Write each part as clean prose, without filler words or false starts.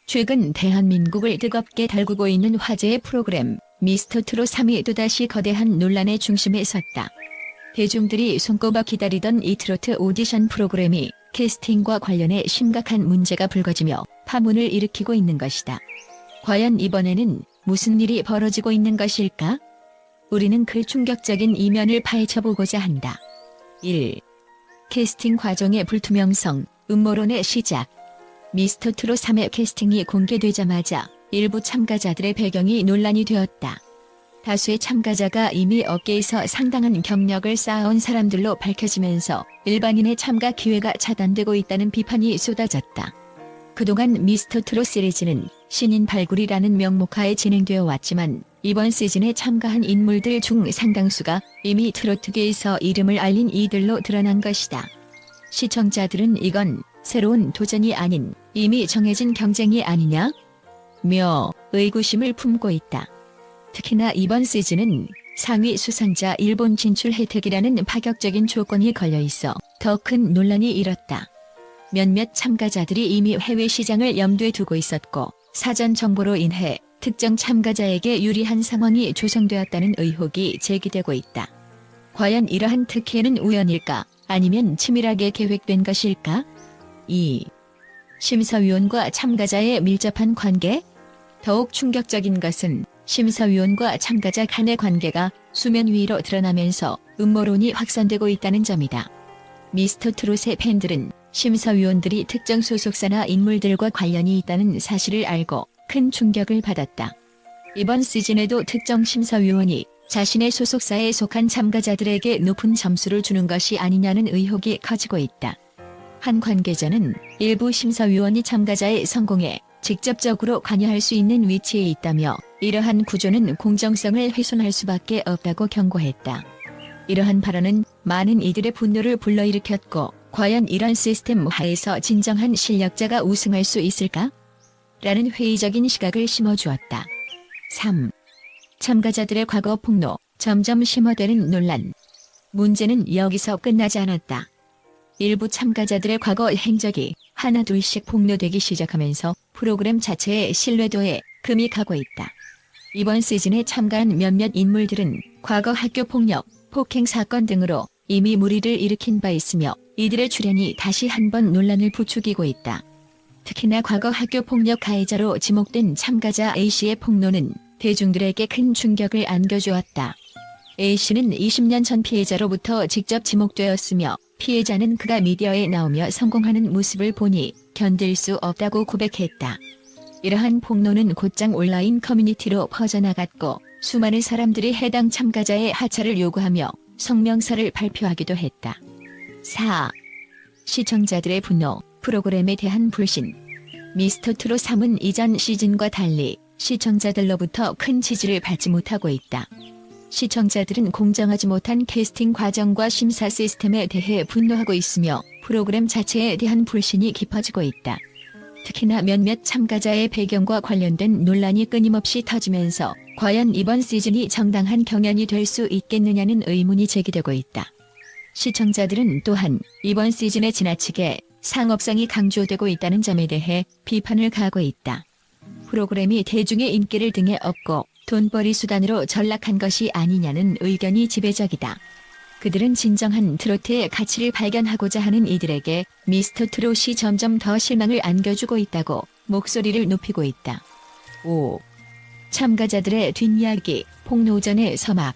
최근 대한민국을 뜨겁게 달구고 있는 화제의 프로그램 미스터트롯 3이 또다시 거대한 논란의 중심에 섰다. 대중들이 손꼽아 기다리던 이 트로트 오디션 프로그램이 캐스팅과 관련해 심각한 문제가 불거지며 파문을 일으키고 있는 것이다. 과연 이번에는 무슨 일이 벌어지고 있는 것일까? 우리는 그 충격적인 이면을 파헤쳐보고자 한다. 1. 캐스팅 과정의 불투명성, 음모론의 시작. 미스터트롯 3의 캐스팅이 공개되자마자 일부 참가자들의 배경이 논란이 되었다. 다수의 참가자가 이미 업계에서 상당한 경력을 쌓아온 사람들로 밝혀지면서 일반인의 참가 기회가 차단되고 있다는 비판이 쏟아졌다. 그동안 미스터트롯 시리즈는 신인 발굴이라는 명목하에 진행되어 왔지만 이번 시즌에 참가한 인물들 중 상당수가 이미 트로트계에서 이름을 알린 이들로 드러난 것이다. 시청자들은 이건 새로운 도전이 아닌 이미 정해진 경쟁이 아니냐? 며 의구심을 품고 있다. 특히나 이번 시즌은 상위 수상자 일본 진출 혜택이라는 파격적인 조건이 걸려있어 더 큰 논란이 일었다. 몇몇 참가자들이 이미 해외 시장을 염두에 두고 있었고 사전 정보로 인해 특정 참가자에게 유리한 상황이 조성되었다는 의혹이 제기되고 있다. 과연 이러한 특혜는 우연일까? 아니면 치밀하게 계획된 것일까? 2. 심사위원과 참가자의 밀접한 관계? 더욱 충격적인 것은 심사위원과 참가자 간의 관계가 수면 위로 드러나면서 음모론이 확산되고 있다는 점이다. 미스터트롯의 팬들은 심사위원들이 특정 소속사나 인물들과 관련이 있다는 사실을 알고 큰 충격을 받았다. 이번 시즌에도 특정 심사위원이 자신의 소속사에 속한 참가자들에게 높은 점수를 주는 것이 아니냐는 의혹이 커지고 있다. 한 관계자는 일부 심사위원이 참가자의 성공에 직접적으로 관여할 수 있는 위치에 있다며 이러한 구조는 공정성을 훼손할 수밖에 없다고 경고했다. 이러한 발언은 많은 이들의 분노를 불러일으켰고 과연 이런 시스템 하에서 진정한 실력자가 우승할 수 있을까? 라는 회의적인 시각을 심어주었다. 3. 참가자들의 과거 폭로, 점점 심화되는 논란. 문제는 여기서 끝나지 않았다. 일부 참가자들의 과거 행적이 하나둘씩 폭로되기 시작하면서 프로그램 자체의 신뢰도에 금이 가고 있다. 이번 시즌에 참가한 몇몇 인물들은 과거 학교폭력, 폭행 사건 등으로 이미 물의를 일으킨 바 있으며 이들의 출연이 다시 한번 논란을 부추기고 있다. 특히나 과거 학교폭력 가해자로 지목된 참가자 A씨의 폭로는 대중들에게 큰 충격을 안겨주었다. A씨는 20년 전 피해자로부터 직접 지목되었으며 피해자는 그가 미디어에 나오며 성공하는 모습을 보니 견딜 수 없다고 고백했다. 이러한 폭로는 곧장 온라인 커뮤니티로 퍼져나갔고 수많은 사람들이 해당 참가자의 하차를 요구하며 성명서를 발표하기도 했다. 4. 시청자들의 분노, 프로그램에 대한 불신. 미스터트롯 3은 이전 시즌과 달리 시청자들로부터 큰 지지를 받지 못하고 있다. 시청자들은 공정하지 못한 캐스팅 과정과 심사 시스템에 대해 분노하고 있으며 프로그램 자체에 대한 불신이 깊어지고 있다. 특히나 몇몇 참가자의 배경과 관련된 논란이 끊임없이 터지면서 과연 이번 시즌이 정당한 경연이 될 수 있겠느냐는 의문이 제기되고 있다. 시청자들은 또한 이번 시즌에 지나치게 상업성이 강조되고 있다는 점에 대해 비판을 가하고 있다. 프로그램이 대중의 인기를 등에 업고 돈벌이 수단으로 전락한 것이 아니냐는 의견이 지배적이다. 그들은 진정한 트로트의 가치를 발견하고자 하는 이들에게 미스터트롯이 점점 더 실망을 안겨주고 있다고 목소리를 높이고 있다. 5. 참가자들의 뒷이야기, 폭로전의 서막.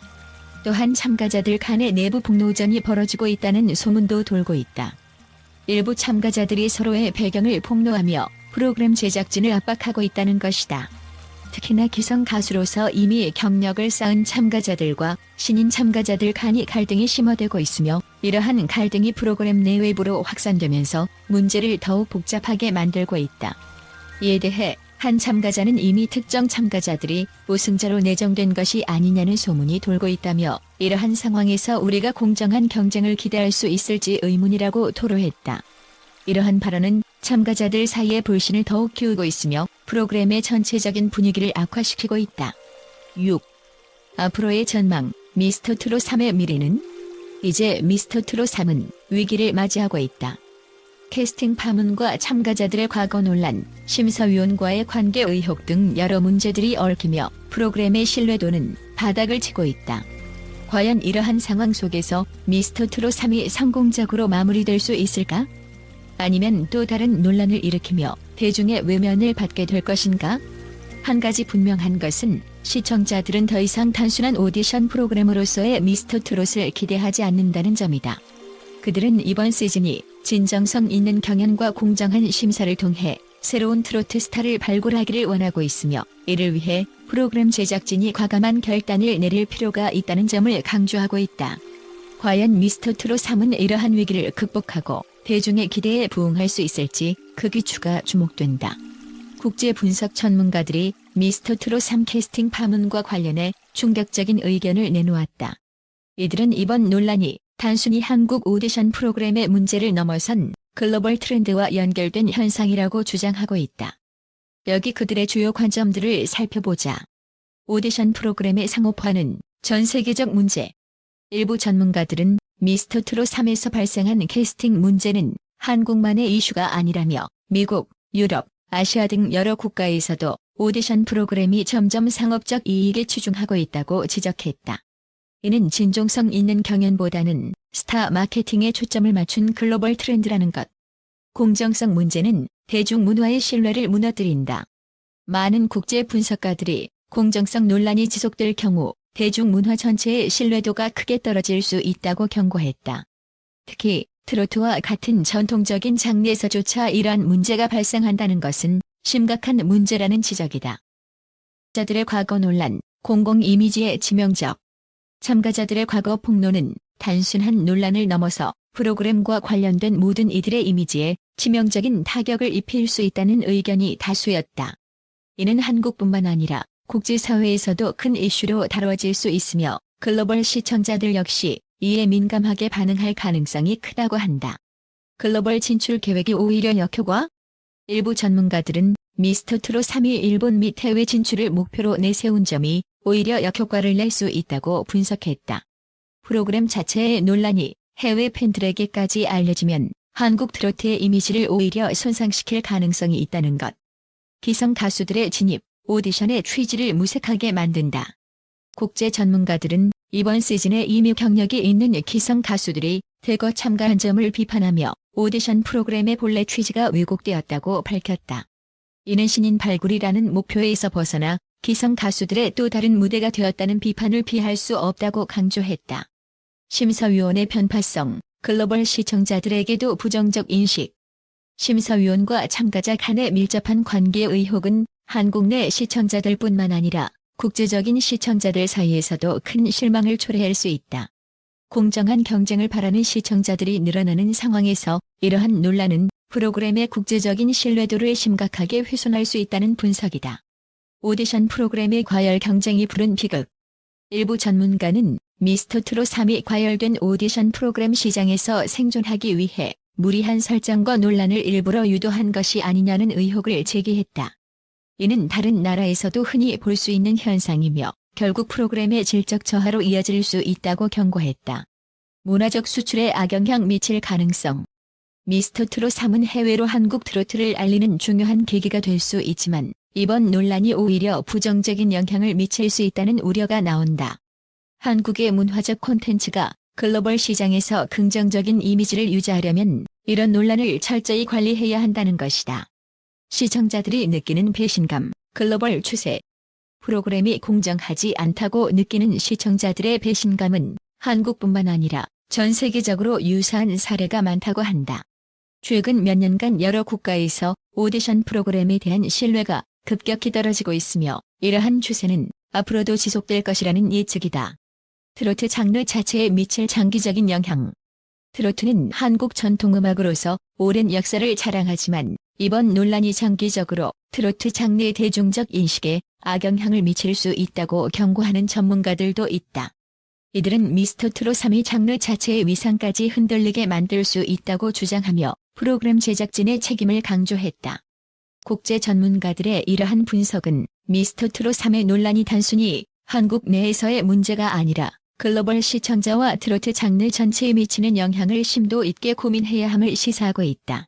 또한 참가자들 간의 내부 폭로전이 벌어지고 있다는 소문도 돌고 있다. 일부 참가자들이 서로의 배경을 폭로하며 프로그램 제작진을 압박하고 있다는 것이다. 특히나 기성 가수로서 이미 경력을 쌓은 참가자들과 신인 참가자들 간이 갈등이 심화되고 있으며 이러한 갈등이 프로그램 내외부로 확산되면서 문제를 더욱 복잡하게 만들고 있다. 이에 대해 한 참가자는 이미 특정 참가자들이 우승자로 내정된 것이 아니냐는 소문이 돌고 있다며 이러한 상황에서 우리가 공정한 경쟁을 기대할 수 있을지 의문이라고 토로했다. 이러한 발언은 참가자들 사이의 불신을 더욱 키우고 있으며 프로그램의 전체적인 분위기를 악화시키고 있다. 6. 앞으로의 전망, 미스터트롯 3의 미래는? 이제 미스터트롯 3은 위기를 맞이하고 있다. 캐스팅 파문과 참가자들의 과거 논란, 심사위원과의 관계 의혹 등 여러 문제들이 얽히며 프로그램의 신뢰도는 바닥을 치고 있다. 과연 이러한 상황 속에서 미스터트롯 3이 성공적으로 마무리될 수 있을까? 아니면 또 다른 논란을 일으키며 대중의 외면을 받게 될 것인가? 한 가지 분명한 것은 시청자들은 더 이상 단순한 오디션 프로그램으로서의 미스터트롯을 기대하지 않는다는 점이다. 그들은 이번 시즌이 진정성 있는 경연과 공정한 심사를 통해 새로운 트로트 스타를 발굴하기를 원하고 있으며, 이를 위해 프로그램 제작진이 과감한 결단을 내릴 필요가 있다는 점을 강조하고 있다. 과연 미스터트롯 3은 이러한 위기를 극복하고 대중의 기대에 부응할 수 있을지 그 기추가 주목된다. 국제 분석 전문가들이 미스터트롯 3 캐스팅 파문과 관련해 충격적인 의견을 내놓았다. 이들은 이번 논란이 단순히 한국 오디션 프로그램의 문제를 넘어선 글로벌 트렌드와 연결된 현상이라고 주장하고 있다. 여기 그들의 주요 관점들을 살펴보자. 오디션 프로그램의 상업화는 전 세계적 문제. 일부 전문가들은 미스터트롯 3에서 발생한 캐스팅 문제는 한국만의 이슈가 아니라며, 미국, 유럽, 아시아 등 여러 국가에서도 오디션 프로그램이 점점 상업적 이익에 치중하고 있다고 지적했다. 이는 진정성 있는 경연보다는 스타 마케팅에 초점을 맞춘 글로벌 트렌드라는 것. 공정성 문제는 대중문화의 신뢰를 무너뜨린다. 많은 국제 분석가들이 공정성 논란이 지속될 경우 대중문화 전체의 신뢰도가 크게 떨어질 수 있다고 경고했다. 특히 트로트와 같은 전통적인 장르에서조차 이러한 문제가 발생한다는 것은 심각한 문제라는 지적이다. 참가자들의 과거 논란, 공공 이미지의 치명적. 참가자들의 과거 폭로는 단순한 논란을 넘어서 프로그램과 관련된 모든 이들의 이미지에 치명적인 타격을 입힐 수 있다는 의견이 다수였다. 이는 한국뿐만 아니라 국제사회에서도 큰 이슈로 다뤄질 수 있으며, 글로벌 시청자들 역시 이에 민감하게 반응할 가능성이 크다고 한다. 글로벌 진출 계획이 오히려 역효과? 일부 전문가들은 미스터트롯 3이 일본 및 해외 진출을 목표로 내세운 점이 오히려 역효과를 낼 수 있다고 분석했다. 프로그램 자체의 논란이 해외 팬들에게까지 알려지면 한국 트로트의 이미지를 오히려 손상시킬 가능성이 있다는 것. 기성 가수들의 진입, 오디션의 취지를 무색하게 만든다. 국제 전문가들은 이번 시즌에 이미 경력이 있는 기성 가수들이 대거 참가한 점을 비판하며 오디션 프로그램의 본래 취지가 왜곡되었다고 밝혔다. 이는 신인 발굴이라는 목표에서 벗어나 기성 가수들의 또 다른 무대가 되었다는 비판을 피할 수 없다고 강조했다. 심사위원의 편파성, 글로벌 시청자들에게도 부정적 인식. 심사위원과 참가자 간의 밀접한 관계 의혹은 한국 내 시청자들뿐만 아니라 국제적인 시청자들 사이에서도 큰 실망을 초래할 수 있다. 공정한 경쟁을 바라는 시청자들이 늘어나는 상황에서 이러한 논란은 프로그램의 국제적인 신뢰도를 심각하게 훼손할 수 있다는 분석이다. 오디션 프로그램의 과열 경쟁이 부른 비극. 일부 전문가는 미스터트롯 3이 과열된 오디션 프로그램 시장에서 생존하기 위해 무리한 설정과 논란을 일부러 유도한 것이 아니냐는 의혹을 제기했다. 이는 다른 나라에서도 흔히 볼 수 있는 현상이며 결국 프로그램의 질적 저하로 이어질 수 있다고 경고했다. 문화적 수출에 악영향 미칠 가능성. 미스터트롯 3은 해외로 한국 트로트를 알리는 중요한 계기가 될 수 있지만 이번 논란이 오히려 부정적인 영향을 미칠 수 있다는 우려가 나온다. 한국의 문화적 콘텐츠가 글로벌 시장에서 긍정적인 이미지를 유지하려면 이런 논란을 철저히 관리해야 한다는 것이다. 시청자들이 느끼는 배신감, 글로벌 추세. 프로그램이 공정하지 않다고 느끼는 시청자들의 배신감은 한국뿐만 아니라 전 세계적으로 유사한 사례가 많다고 한다. 최근 몇 년간 여러 국가에서 오디션 프로그램에 대한 신뢰가 급격히 떨어지고 있으며 이러한 추세는 앞으로도 지속될 것이라는 예측이다. 트로트 장르 자체에 미칠 장기적인 영향. 트로트는 한국 전통음악으로서 오랜 역사를 자랑하지만 이번 논란이 장기적으로 트로트 장르의 대중적 인식에 악영향을 미칠 수 있다고 경고하는 전문가들도 있다. 이들은 미스터트롯 3이 장르 자체의 위상까지 흔들리게 만들 수 있다고 주장하며 프로그램 제작진의 책임을 강조했다. 국제 전문가들의 이러한 분석은 미스터트롯 3의 논란이 단순히 한국 내에서의 문제가 아니라 글로벌 시청자와 트로트 장르 전체에 미치는 영향을 심도 있게 고민해야 함을 시사하고 있다.